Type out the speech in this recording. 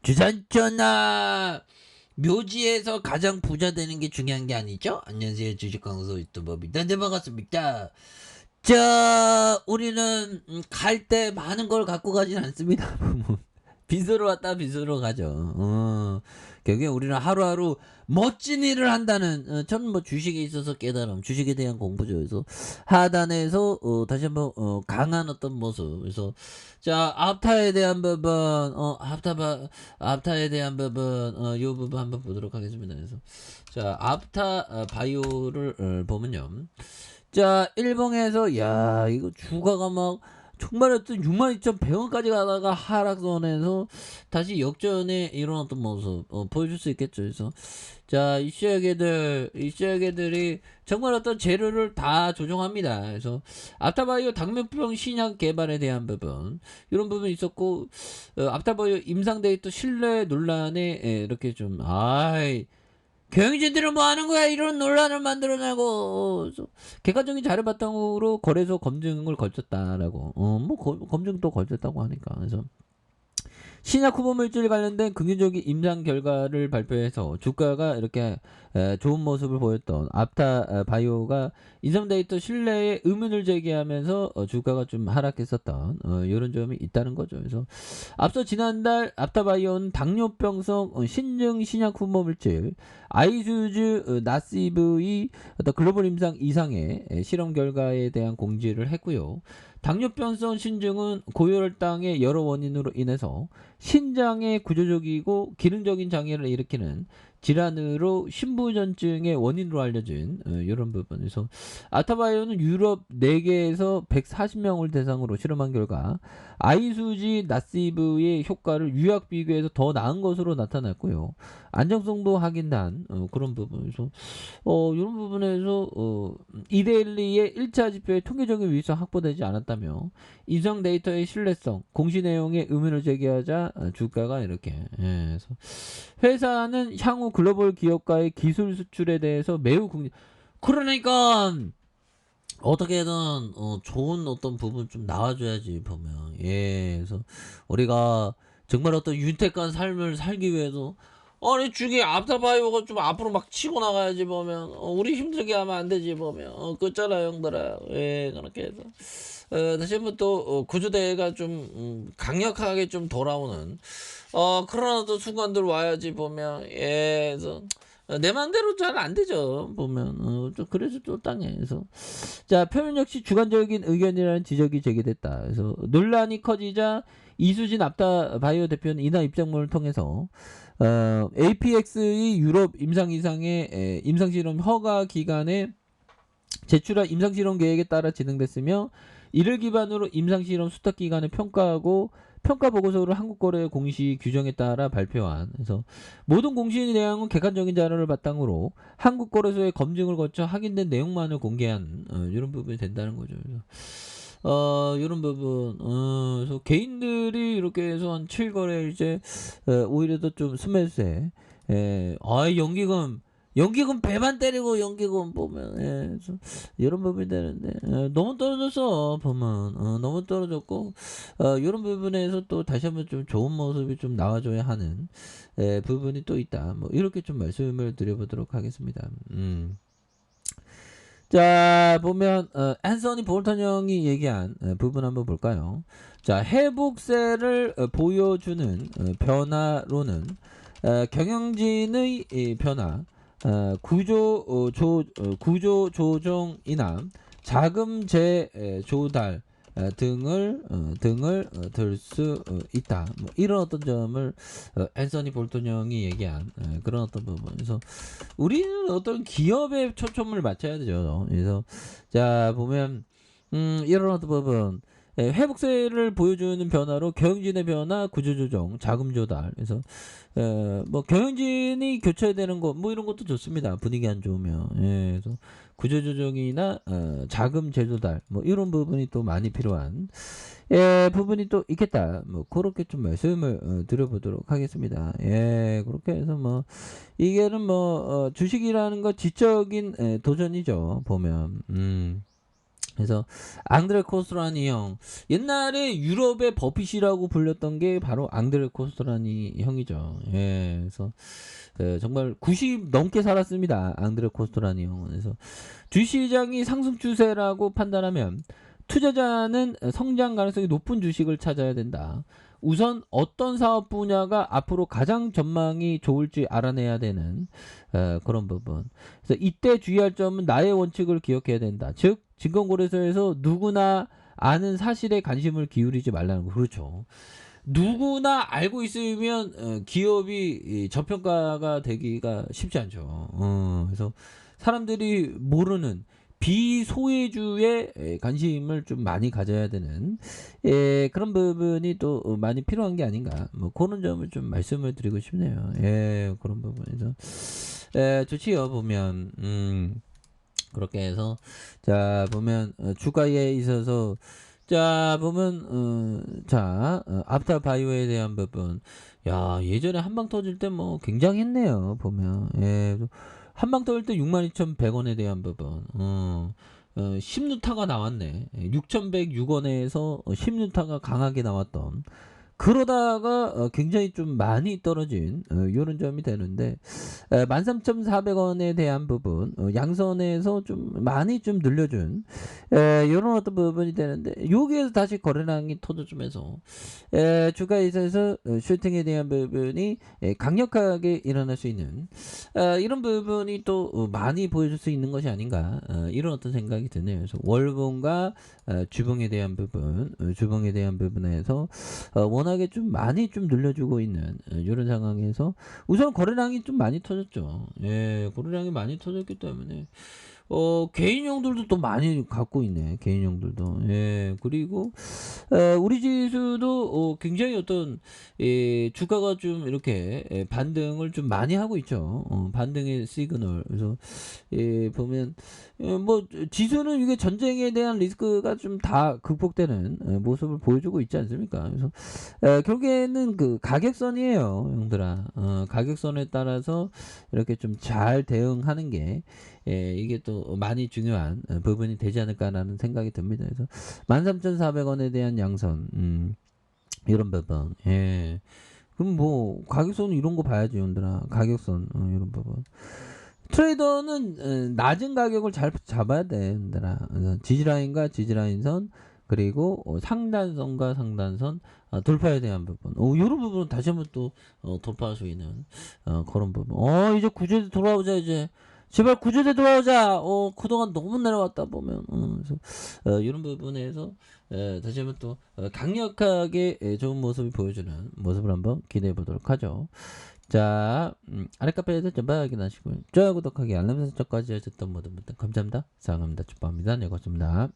주산전화 묘지에서 가장 부자 되는 게 중요한 게 아니죠? 안녕하세요, 주식광수 유튜버입니다. 네, 반갑습니다. 자, 우리는 갈 때 많은 걸 갖고 가진 않습니다. 빚으로 왔다 빚으로 가죠. 결국에 우리는 하루하루 멋진 일을 한다는, 저는 뭐 주식에 있어서 깨달음, 주식에 대한 공부죠. 그래서 하단에서 다시 한번 강한 어떤 모습. 그래서 자, 앞타에 대한 부분, 앞타에 대한 부분, 요 부분 한번 보도록 하겠습니다. 그래서 자, 앞타 바이오를 보면요. 자, 일봉에서 야, 이거 주가가 막 정말 어떤 62,100원까지 가다가 하락선에서 다시 역전에 일어났던 모습 보여줄 수 있겠죠. 그래서 자, 이 시약애들이 정말 어떤 재료를 다 조종합니다. 그래서 앞타바이오 당뇨병 신약 개발에 대한 부분, 이런 부분이 있었고, 앞타바이오 임상 데이터 신뢰 논란에 이렇게 좀 경영진들은 뭐 하는 거야? 이런 논란을 만들어내고, 객관적인 자료 바탕으로 거래소 검증을 거쳤다라고, 검증도 거쳤다고 하니까. 그래서 신약 후보 물질 관련된 긍정적인 임상 결과를 발표해서 주가가 이렇게 좋은 모습을 보였던 앞타 바이오가 인성 데이터 신뢰에 의문을 제기하면서 주가가 좀 하락했었던 이런 점이 있다는 거죠. 그래서 앞서 지난달 앞타 바이오는 당뇨병성 신증 신약 후보 물질 아이수즈 나시브의 어떤 글로벌 임상 이상의 실험 결과에 대한 공지를 했고요. 당뇨병성 신증은 고혈당의 여러 원인으로 인해서 신장의 구조적이고 기능적인 장애를 일으키는 질환으로 신부전증의 원인으로 알려진 이런 부분에서 아타바이오는 유럽 4개에서 140명을 대상으로 실험한 결과 아이수지 나시브의 효과를 유약 비교해서 더 나은 것으로 나타났고요. 안정성도 확인한 그런 부분에서 이런 부분에서 2대1의 1차 지표의 통계적인 위치가 확보되지 않았다며 인성 데이터의 신뢰성, 공시 내용에 의문을 제기하자 주가가 이렇게 그래서 회사는 향후 글로벌 기업가의 기술 수출에 대해서 매우 그러니까 어떻게든 좋은 어떤 부분 좀 나와줘야지 보면. 그래서 우리가 정말 어떤 윤택한 삶을 살기 위해서 아니 주기 앞타바이오가 좀 앞으로 막 치고 나가야지 보면. 우리 힘들게 하면 안 되지 보면. 그렇잖아 형들아. 그렇게 해서 다시 한번 또 구조대가 좀 강력하게 좀 돌아오는 그런 어떤 순간들 와야지 보면. 그래서 내 맘대로 잘 안 되죠 보면. 좀 그래서 또 땅에서 자, 표현 역시 주관적인 의견이라는 지적이 제기됐다. 그래서 논란이 커지자 이수진 앞타 바이오 대표는 이날 입장문을 통해서 APX의 유럽 임상이상의 임상실험 허가 기간에 제출한 임상실험 계획에 따라 진행됐으며 이를 기반으로 임상실험 수탁 기간을 평가하고 평가 보고서를 한국거래 공시 규정에 따라 발표한. 그래서 모든 공시 내용은 객관적인 자료를 바탕으로 한국거래소의 검증을 거쳐 확인된 내용만을 공개한 이런 부분이 된다는 거죠. 그래서 이런 부분 그래서 개인들이 이렇게 해서 한 7거래 이제 오히려 더 좀 스매스에 연기금 배만 때리고 연기금 보면 그래서 이런 부분이 되는데 너무 떨어졌어 보면. 너무 떨어졌고 이런 부분에서 또 다시 한번 좀 좋은 모습이 좀 나와줘야 하는 부분이 또 있다. 뭐 이렇게 좀 말씀을 드려보도록 하겠습니다. 자, 보면 앤서니 볼턴 형이 얘기한 부분 한번 볼까요? 자, 회복세를 보여주는 변화로는 경영진의 변화, 구조 조정이나 자금 재조달 등을 들 수 있다. 뭐 이런 어떤 점을 앤서니 볼턴 형이 얘기한 그런 어떤 부분에서 우리는 어떤 기업에 초점을 맞춰야 되죠. 그래서 자, 보면 이런 어떤 부분 회복세를 보여주는 변화로 경영진의 변화, 구조조정, 자금 조달. 그래서 뭐 경영진이 교체해야 되는 거 뭐 이런 것도 좋습니다. 분위기 안 좋으면. 그래서 구조조정이나 자금 재조달 뭐 이런 부분이 또 많이 필요한 부분이 또 있겠다. 뭐 그렇게 좀 말씀을 드려보도록 하겠습니다. 그렇게 해서 뭐 이게는 뭐 주식이라는 거 지적인 도전이죠. 보면 그래서 앙드레 코스토라니 형, 옛날에 유럽의 버핏이라고 불렸던 게 바로 앙드레 코스토라니 형이죠. 예, 그래서 정말 90 넘게 살았습니다. 앙드레 코스토라니 형은. 그래서 주시장이 상승 추세라고 판단하면 투자자는 성장 가능성이 높은 주식을 찾아야 된다. 우선 어떤 사업 분야가 앞으로 가장 전망이 좋을지 알아내야 되는 그런 부분. 그래서 이때 주의할 점은 나의 원칙을 기억해야 된다. 즉 증권거래소에서 누구나 아는 사실에 관심을 기울이지 말라는 거. 그렇죠. 누구나 알고 있으면 기업이 저평가가 되기가 쉽지 않죠. 그래서 사람들이 모르는 비소외주에 관심을 좀 많이 가져야 되는 그런 부분이 또 많이 필요한 게 아닌가, 뭐 그런 점을 좀 말씀을 드리고 싶네요. 그런 부분에서 좋지요. 보면 그렇게 해서 자 보면 주가에 있어서 자 보면 앞타 바이오에 대한 부분, 야 예전에 한방 터질 때 뭐 굉장했네요. 보면 한방 터질 때 62,100원에 대한 부분 10루타가 나왔네. 6,106원에서 10루타가 강하게 나왔던, 그러다가 굉장히 좀 많이 떨어진 요런 점이 되는데 13,400원에 대한 부분 양선에서 좀 많이 좀 늘려준 요런 어떤 부분이 되는데, 여기에서 다시 거래량이 터져주면서 주가에 있어서 슈팅에 대한 부분이 강력하게 일어날 수 있는 이런 부분이 또 많이 보여줄 수 있는 것이 아닌가, 이런 어떤 생각이 드네요. 그래서 월봉과 주봉에 대한 부분, 주봉에 대한 부분에서 워낙에 좀 많이 좀 늘려주고 있는 이런 상황에서 우선 거래량이 좀 많이 터졌죠. 거래량이 많이 터졌기 때문에 개인용들도 또 많이 갖고 있네. 개인용들도. 그리고 우리 지수도 굉장히 어떤 주가가 좀 이렇게 반등을 좀 많이 하고 있죠. 반등의 시그널. 그래서 보면 뭐 지수는 이게 전쟁에 대한 리스크가 좀 다 극복되는 모습을 보여주고 있지 않습니까? 그래서 결국에는 그 가격선이에요, 형들아. 가격선에 따라서 이렇게 좀 잘 대응하는 게 이게 또 많이 중요한 부분이 되지 않을까라는 생각이 듭니다. 그래서 13,400원에 대한 양선, 이런 부분. 그럼 뭐 가격선 이런 거 봐야지, 형들아. 가격선 이런 부분. 트레이더는 낮은 가격을 잘 잡아야 돼, 얘들아. 지지라인과 지지라인선, 그리고 상단선과 상단선 돌파에 대한 부분. 이런 부분은 다시 한번 또 돌파할 수 있는 그런 부분. 이제 구조대 돌아오자. 이제 제발 구조대 돌아오자. 그동안 너무 내려왔다 보면. 그래서 이런 부분에서 다시 한번 또 강력하게 좋은 모습을 보여주는 모습을 한번 기대해 보도록 하죠. 자, 아래 카페에 설정 확인하시고요. 좋아요, 구독하기, 알람 설정까지 하셨던 모든 분들 감사합니다. 사랑합니다. 축복합니다. 네, 고맙습니다.